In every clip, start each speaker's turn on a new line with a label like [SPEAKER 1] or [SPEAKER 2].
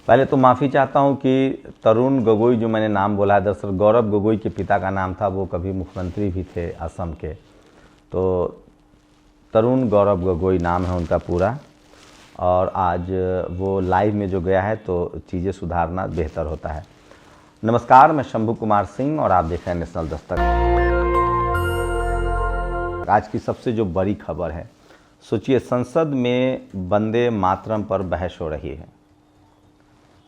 [SPEAKER 1] पहले तो माफ़ी चाहता हूं कि तरुण गोगोई जो मैंने नाम बोला है, दरअसल गौरव गोगोई के पिता का नाम था, वो कभी मुख्यमंत्री भी थे असम के। तो तरुण गौरव गोगोई नाम है उनका पूरा, और आज वो लाइव में जो गया है तो चीज़ें सुधारना बेहतर होता है। नमस्कार, मैं शंभू कुमार सिंह और आप देख रहे हैं नेशनल दस्तक। आज की सबसे जो बड़ी खबर है, सोचिए संसद में वंदे मातरम पर बहस हो रही है।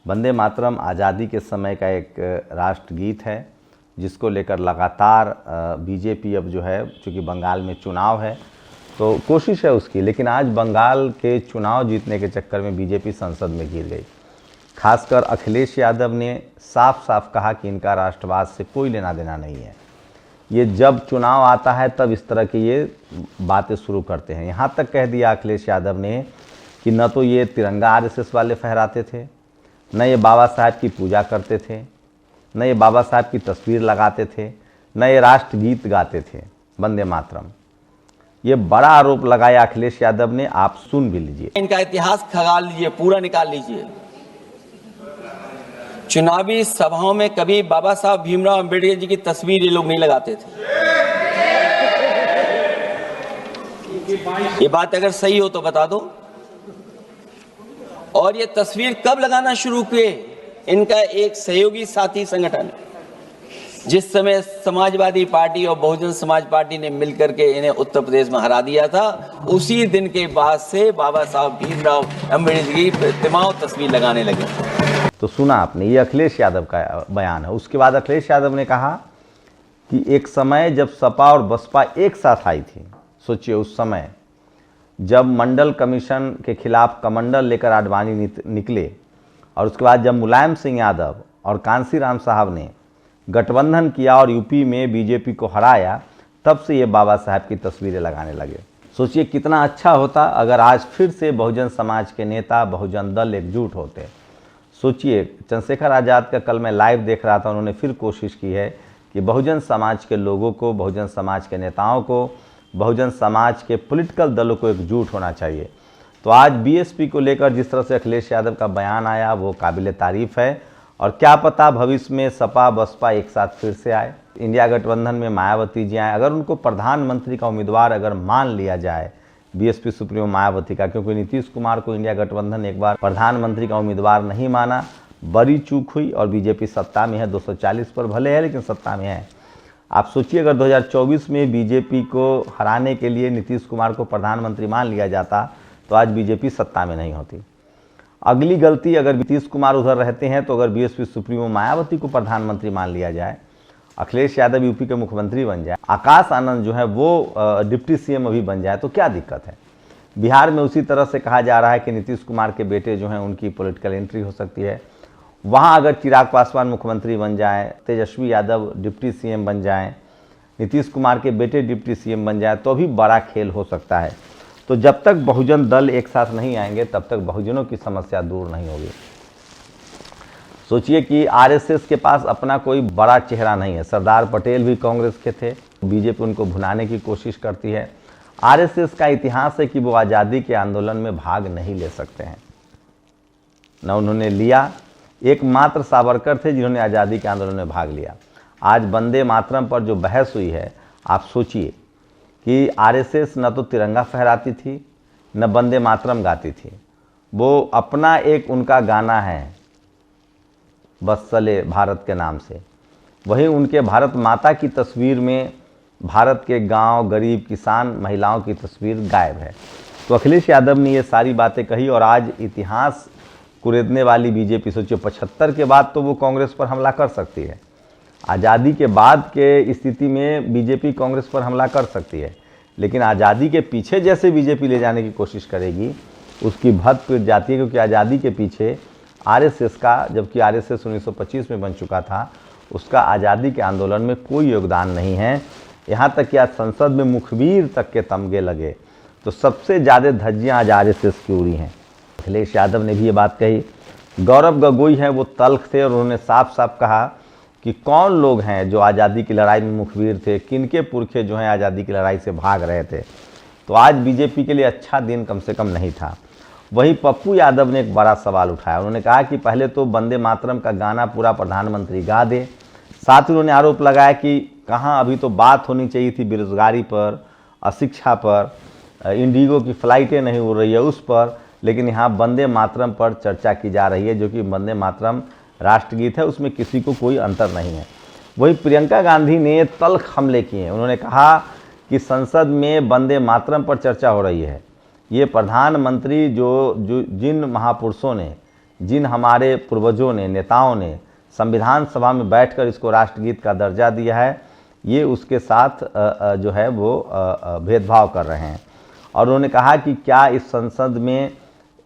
[SPEAKER 1] वंदे मातरम आज़ादी के समय का एक राष्ट्रगीत है जिसको लेकर लगातार बीजेपी अब जो है, चूँकि बंगाल में चुनाव है तो कोशिश है उसकी, लेकिन आज बंगाल के चुनाव जीतने के चक्कर में बीजेपी संसद में गिर गई। खासकर अखिलेश यादव ने साफ साफ कहा कि इनका राष्ट्रवाद से कोई लेना देना नहीं है। ये जब चुनाव आता है तब इस तरह की ये बातें शुरू करते हैं। यहाँ तक कह दिया अखिलेश यादव ने कि न तो ये तिरंगा आरएसएस वाले फहराते थे, न ये बाबा साहब की पूजा करते थे, न ये बाबा साहब की तस्वीर लगाते थे, न ये राष्ट्रगीत गाते थे वंदे मातरम। ये बड़ा आरोप लगाया अखिलेश यादव ने, आप सुन भी लीजिए।
[SPEAKER 2] इनका इतिहास खंगाल लीजिए, पूरा निकाल लीजिए। चुनावी सभाओं में कभी बाबा साहब भीमराव अंबेडकर जी की तस्वीर ये लोग नहीं लगाते थे। ये बात अगर सही हो तो बता दो। और ये तस्वीर कब लगाना शुरू किए? इनका एक सहयोगी साथी संगठन, जिस समय समाजवादी पार्टी और बहुजन समाज पार्टी ने मिलकर के इन्हें उत्तर प्रदेश में हरा दिया था, उसी दिन के बाद से बाबा साहब भीमराव अंबेडकर की प्रतिमाओं तस्वीर लगाने लगे।
[SPEAKER 1] तो सुना आपने, ये अखिलेश यादव का बयान है। उसके बाद अखिलेश यादव ने कहा कि एक समय जब सपा और बसपा एक साथ आई थी, सोचिए उस समय जब मंडल कमीशन के खिलाफ कमंडल लेकर आडवाणी निकले, और उसके बाद जब मुलायम सिंह यादव और कांसीराम साहब ने गठबंधन किया और यूपी में बीजेपी को हराया, तब से ये बाबा साहब की तस्वीरें लगाने लगे। सोचिए कितना अच्छा होता अगर आज फिर से बहुजन समाज के नेता, बहुजन दल एकजुट होते। सोचिए चंद्रशेखर आज़ाद का कल मैं लाइव देख रहा था, उन्होंने फिर कोशिश की है कि बहुजन समाज के लोगों को, बहुजन समाज के नेताओं को, बहुजन समाज के पॉलिटिकल दलों को एकजुट होना चाहिए। तो आज बीएसपी को लेकर जिस तरह से अखिलेश यादव का बयान आया वो काबिल तारीफ है, और क्या पता भविष्य में सपा बसपा एक साथ फिर से आए, इंडिया गठबंधन में मायावती जी आए। अगर उनको प्रधानमंत्री का उम्मीदवार अगर मान लिया जाए बीएसपी सुप्रीमो मायावती का, क्योंकि नीतीश कुमार को इंडिया गठबंधन एक बार प्रधानमंत्री का उम्मीदवार नहीं माना, बड़ी चूक हुई, और बीजेपी सत्ता में है, 240 पर भले है लेकिन सत्ता में है। आप सोचिए अगर 2024 में बीजेपी को हराने के लिए नीतीश कुमार को प्रधानमंत्री मान लिया जाता तो आज बीजेपी सत्ता में नहीं होती। अगली गलती, अगर नीतीश कुमार उधर रहते हैं तो अगर बीएसपी सुप्रीमो मायावती को प्रधानमंत्री मान लिया जाए, अखिलेश यादव यूपी के मुख्यमंत्री बन जाए, आकाश आनंद जो है वो डिप्टी सीएम अभी बन जाए, तो क्या दिक्कत है। बिहार में उसी तरह से कहा जा रहा है कि नीतीश कुमार के बेटे जो हैं उनकी पॉलिटिकल एंट्री हो सकती है। वहाँ अगर चिराग पासवान मुख्यमंत्री बन जाए, तेजस्वी यादव डिप्टी सीएम बन जाएं, नीतीश कुमार के बेटे डिप्टी सीएम बन जाए, तो भी बड़ा खेल हो सकता है। तो जब तक बहुजन दल एक साथ नहीं आएंगे तब तक बहुजनों की समस्या दूर नहीं होगी। सोचिए कि आरएसएस के पास अपना कोई बड़ा चेहरा नहीं है। सरदार पटेल भी कांग्रेस के थे, बीजेपी उनको भुनाने की कोशिश करती है। आरएसएस का इतिहास है कि वो आज़ादी के आंदोलन में भाग नहीं ले सकते हैं, न उन्होंने लिया। एकमात्र सावरकर थे जिन्होंने आज़ादी के आंदोलन में भाग लिया। आज वंदे मातरम पर जो बहस हुई है, आप सोचिए कि आरएसएस न तो तिरंगा फहराती थी, न वंदे मातरम गाती थी। वो अपना एक उनका गाना है बस चले भारत के नाम से, वहीं उनके भारत माता की तस्वीर में भारत के गांव, गरीब, किसान, महिलाओं की तस्वीर गायब है। तो अखिलेश यादव ने ये सारी बातें कही, और आज इतिहास कुरेदने वाली बीजेपी, सोचिए 75 के बाद तो वो कांग्रेस पर हमला कर सकती है। आज़ादी के बाद के स्थिति में बीजेपी कांग्रेस पर हमला कर सकती है, लेकिन आज़ादी के पीछे जैसे बीजेपी ले जाने की कोशिश करेगी उसकी भत पिट जाती है, क्योंकि आज़ादी के पीछे आरएसएस का, जबकि आरएसएस 1925 में बन चुका था, उसका आज़ादी के आंदोलन में कोई योगदान नहीं है। यहाँ तक कि आज संसद में मुखबिर तक के तमगे लगे, तो सबसे ज़्यादा धज्जियाँ आज आरएसएस की उड़ी हैं। अखिलेश यादव ने भी ये बात कही। गौरव गोगोई हैं, वो तल्ख थे, और उन्होंने साफ साफ कहा कि कौन लोग हैं जो आज़ादी की लड़ाई में मुखबिर थे, किनके पुरखे जो हैं आज़ादी की लड़ाई से भाग रहे थे। तो आज बीजेपी के लिए अच्छा दिन कम से कम नहीं था। वहीं पप्पू यादव ने एक बड़ा सवाल उठाया। उन्होंने कहा कि पहले तो वंदे मातरम का गाना पूरा प्रधानमंत्री गा दे। साथ ही उन्होंने आरोप लगाया कि कहाँ अभी तो बात होनी चाहिए थी बेरोजगारी पर, अशिक्षा पर, इंडिगो की फ्लाइटें नहीं उड़ रही है उस पर, लेकिन यहाँ वंदे मातरम पर चर्चा की जा रही है, जो कि वंदे मातरम राष्ट्रगीत है, उसमें किसी को कोई अंतर नहीं है। वहीं प्रियंका गांधी ने तल्ख हमले किए। उन्होंने कहा कि संसद में वंदे मातरम पर चर्चा हो रही है। ये प्रधानमंत्री जिन महापुरुषों ने, जिन हमारे पूर्वजों ने, नेताओं ने संविधान सभा में बैठकर इसको राष्ट्रगीत का दर्जा दिया है, ये उसके साथ जो है वो भेदभाव कर रहे हैं। और उन्होंने कहा कि क्या इस संसद में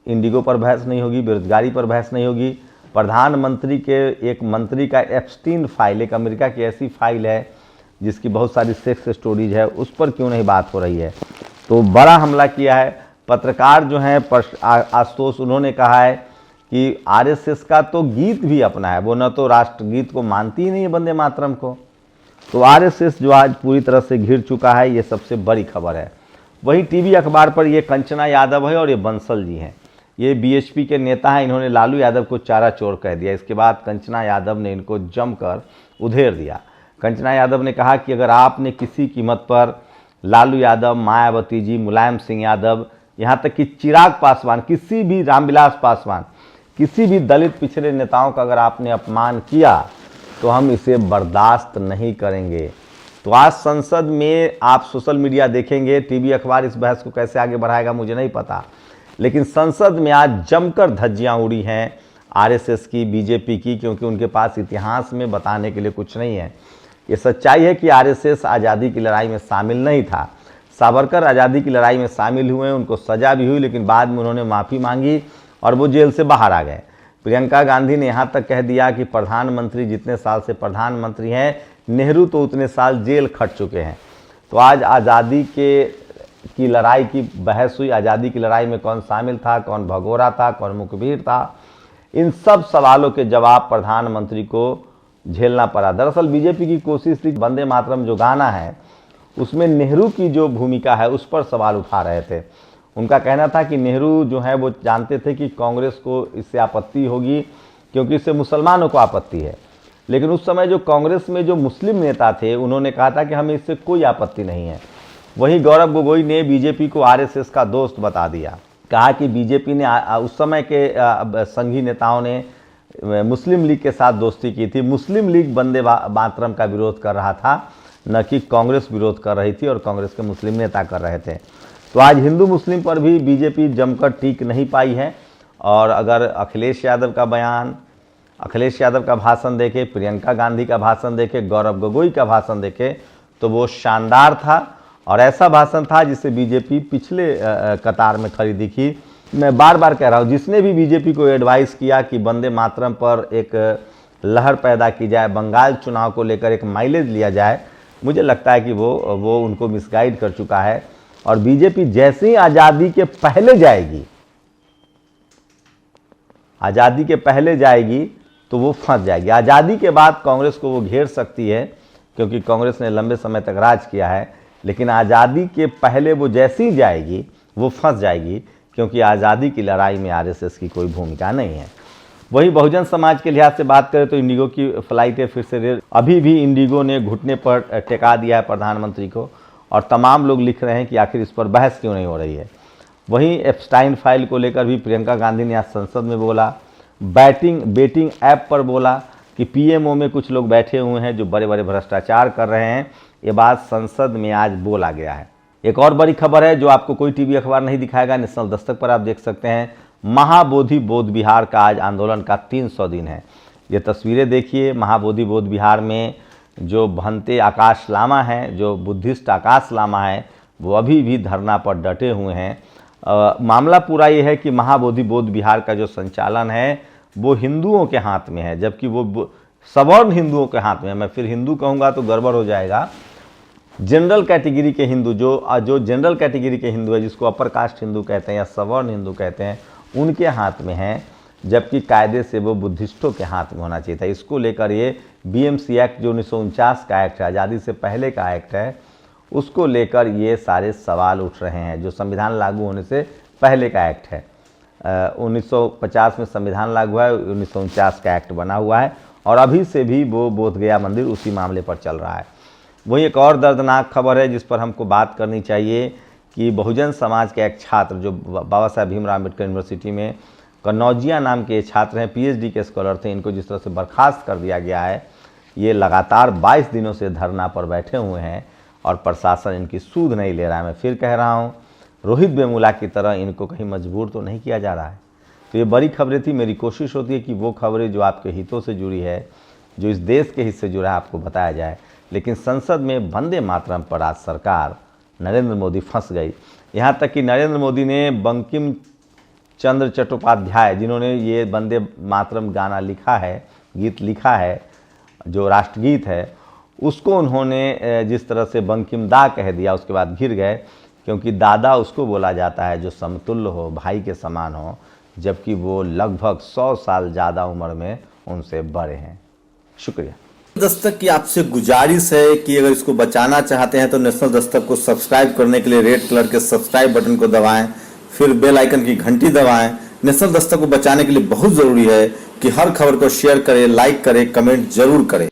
[SPEAKER 1] इंडिगो पर बहस नहीं होगी, बेरोजगारी पर बहस नहीं होगी? प्रधानमंत्री के एक मंत्री का एप्स्टीन फाइल, एक अमेरिका की ऐसी फाइल है जिसकी बहुत सारी सेक्स स्टोरीज है, उस पर क्यों नहीं बात हो रही है? तो बड़ा हमला किया है। पत्रकार जो हैं आशुतोष, उन्होंने कहा है कि आरएसएस का तो गीत भी अपना है, वो न तो राष्ट्रगीत को मानती ही नहीं है वंदे मातरम को। तो आरएसएस जो आज पूरी तरह से घिर चुका है, ये सबसे बड़ी खबर है। वहीं टीवी अखबार पर ये कंचना यादव है और ये बंसल जी हैं, ये बीएसपी के नेता हैं। इन्होंने लालू यादव को चारा चोर कह दिया। इसके बाद कंचना यादव ने इनको जमकर उधेड़ दिया। कंचना यादव ने कहा कि अगर आपने किसी कीमत पर लालू यादव, मायावती जी, मुलायम सिंह यादव, यहाँ तक कि चिराग पासवान, किसी भी रामविलास पासवान, किसी भी दलित पिछड़े नेताओं का अगर आपने अपमान किया तो हम इसे बर्दाश्त नहीं करेंगे। तो आज संसद में आप सोशल मीडिया देखेंगे, टीवी अखबार इस बहस को कैसे आगे बढ़ाएगा मुझे नहीं पता, लेकिन संसद में आज जमकर धज्जियां उड़ी हैं आरएसएस की, बीजेपी की, क्योंकि उनके पास इतिहास में बताने के लिए कुछ नहीं है। ये सच्चाई है कि आरएसएस आज़ादी की लड़ाई में शामिल नहीं था। सावरकर आज़ादी की लड़ाई में शामिल हुए, उनको सजा भी हुई, लेकिन बाद में उन्होंने माफ़ी मांगी और वो जेल से बाहर आ गए। प्रियंका गांधी ने यहाँ तक कह दिया कि प्रधानमंत्री जितने साल से प्रधानमंत्री हैं, नेहरू तो उतने साल जेल खट चुके हैं। तो आज आज़ादी की लड़ाई की बहस हुई। आज़ादी की लड़ाई में कौन शामिल था, कौन भगोड़ा था, कौन मुखबिर था, इन सब सवालों के जवाब प्रधानमंत्री को झेलना पड़ा। दरअसल बीजेपी की कोशिश थी, वंदे मातरम जो गाना है उसमें नेहरू की जो भूमिका है उस पर सवाल उठा रहे थे। उनका कहना था कि नेहरू जो है वो जानते थे कि कांग्रेस को इससे आपत्ति होगी, क्योंकि इससे मुसलमानों को आपत्ति है। लेकिन उस समय जो कांग्रेस में जो मुस्लिम नेता थे उन्होंने कहा था कि हमें इससे कोई आपत्ति नहीं है। वहीं गौरव गोगोई ने बीजेपी को आरएसएस का दोस्त बता दिया। कहा कि बीजेपी ने उस समय के संघी नेताओं ने मुस्लिम लीग के साथ दोस्ती की थी। मुस्लिम लीग वंदे मातरम का विरोध कर रहा था, न कि कांग्रेस विरोध कर रही थी और कांग्रेस के मुस्लिम नेता कर रहे थे। तो आज हिंदू मुस्लिम पर भी बीजेपी जमकर टीक नहीं पाई है। और अगर अखिलेश यादव का बयान, अखिलेश यादव का भाषण देखे, प्रियंका गांधी का भाषण देखे, गौरव गोगोई का भाषण देखे, तो वो शानदार था और ऐसा भाषण था जिससे बीजेपी पिछले कतार में खड़ी दिखी। मैं बार बार कह रहा हूँ, जिसने भी बीजेपी को एडवाइस किया कि वंदे मातरम पर एक लहर पैदा की जाए, बंगाल चुनाव को लेकर एक माइलेज लिया जाए, मुझे लगता है कि वो उनको मिसगाइड कर चुका है। और बीजेपी जैसे ही आज़ादी के पहले जाएगी, आज़ादी के पहले जाएगी तो वो फंस जाएगी। आज़ादी के बाद कांग्रेस को वो घेर सकती है, क्योंकि कांग्रेस ने लंबे समय तक राज किया है, लेकिन आज़ादी के पहले वो जैसी ही जाएगी वो फंस जाएगी, क्योंकि आज़ादी की लड़ाई में आरएसएस की कोई भूमिका नहीं है। वहीं बहुजन समाज के लिहाज से बात करें तो इंडिगो की फ्लाइटें फिर से अभी भी इंडिगो ने घुटने पर टेका दिया है प्रधानमंत्री को, और तमाम लोग लिख रहे हैं कि आखिर इस पर बहस क्यों नहीं हो रही है। वहीं एप्स्टाइन फाइल को लेकर भी प्रियंका गांधी ने आज संसद में बोला। बेटिंग ऐप पर बोला कि पीएमओ में कुछ लोग बैठे हुए हैं जो बड़े बड़े भ्रष्टाचार कर रहे हैं। ये बात संसद में आज बोला गया है। एक और बड़ी खबर है जो आपको कोई टीवी अखबार नहीं दिखाएगा, नेशनल दस्तक पर आप देख सकते हैं। महाबोधि बोध विहार का आज आंदोलन का 300 दिन है। ये तस्वीरें देखिए, महाबोधि बोध विहार में जो भंते आकाश लामा हैं, जो बुद्धिस्ट आकाश लामा है, वो अभी भी धरना पर डटे हुए हैं। मामला पूरा ये है कि महाबोधि बोध विहार का जो संचालन है वो हिंदुओं के हाथ में है, जबकि वो सवर्ण हिंदुओं के हाथ में है। मैं फिर हिंदू कहूँगा तो गड़बड़ हो जाएगा। जनरल कैटेगरी के हिंदू, जो जनरल कैटेगरी के हिंदू है, जिसको अपर कास्ट हिंदू कहते हैं या सवर्ण हिंदू कहते हैं, उनके हाथ में है, जबकि कायदे से वो बुद्धिस्टों के हाथ में होना चाहिए था। इसको लेकर ये बीएमसी एक्ट जो 1949 का एक्ट है, आज़ादी से पहले का एक्ट है, उसको लेकर ये सारे सवाल उठ रहे हैं, जो संविधान लागू होने से पहले का एक्ट है। 1950 में संविधान लागू हुआ है, 1949 का एक्ट बना हुआ है और अभी से भी वो बोधगया मंदिर उसी मामले पर चल रहा है। वही एक और दर्दनाक खबर है जिस पर हमको बात करनी चाहिए कि बहुजन समाज के एक छात्र जो बाबा साहेब भीमराव अम्बेडकर यूनिवर्सिटी में कन्नौजिया नाम के छात्र हैं, पीएचडी के स्कॉलर थे, इनको जिस तरह से बर्खास्त कर दिया गया है, ये लगातार 22 दिनों से धरना पर बैठे हुए हैं और प्रशासन इनकी सूध नहीं ले रहा है। मैं फिर कह रहा हूँ, रोहित वेमुला की तरह इनको कहीं मजबूर तो नहीं किया जा रहा है। तो ये बड़ी खबरें थी। मेरी कोशिश होती है कि वो खबरें जो आपके हितों से जुड़ी है, जो इस देश के हित से जुड़ा है, आपको बताया जाए। लेकिन संसद में वंदे मातरम पर आज सरकार नरेंद्र मोदी फंस गई। यहाँ तक कि नरेंद्र मोदी ने बंकिम चंद्र चट्टोपाध्याय, जिन्होंने ये वंदे मातरम गाना लिखा है, गीत लिखा है, जो राष्ट्रगीत है, उसको उन्होंने जिस तरह से बंकिम दा कह दिया, उसके बाद घिर गए, क्योंकि दादा उसको बोला जाता है जो समतुल्य हो, भाई के समान हो, जबकि वो लगभग 100 साल ज़्यादा उम्र में उनसे बड़े हैं। शुक्रिया।
[SPEAKER 3] दस्तक की आपसे गुजारिश है कि अगर इसको बचाना चाहते हैं तो नेशनल दस्तक को सब्सक्राइब करने के लिए रेड कलर के सब्सक्राइब बटन को दबाएं, फिर बेल आइकन की घंटी दबाएं। नेशनल दस्तक को बचाने के लिए बहुत जरूरी है कि हर खबर को शेयर करें, लाइक करें, कमेंट जरूर करें।